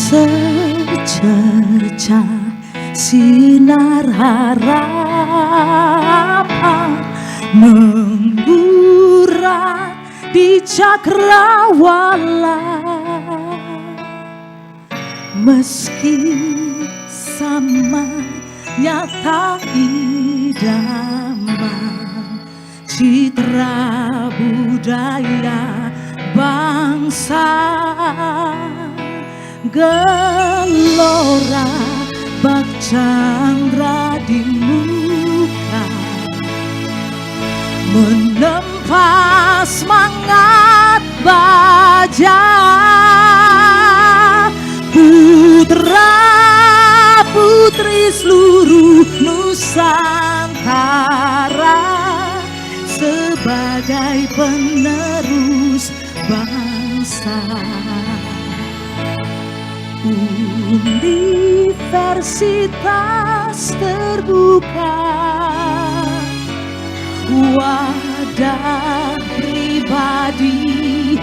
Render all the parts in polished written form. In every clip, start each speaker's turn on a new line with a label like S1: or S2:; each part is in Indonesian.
S1: secercah sinar harapan memburat di cakrawala. Meski samanya tak idaman, citra budaya bangsa, gelora bak chandra di muka, menempa semangat baja. Putra putri seluruh Nusantara sebagai penerus bangsa. Universitas terbuka, wadah pribadi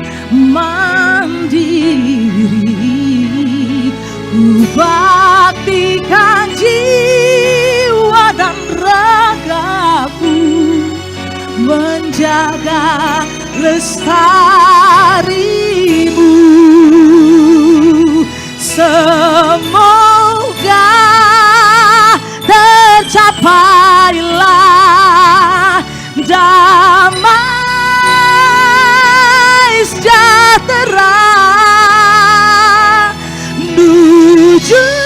S1: mandiri, ku baktikan jiwa dan ragaku menjaga lestarimu. Semoga tercapailah damai sejahtera menuju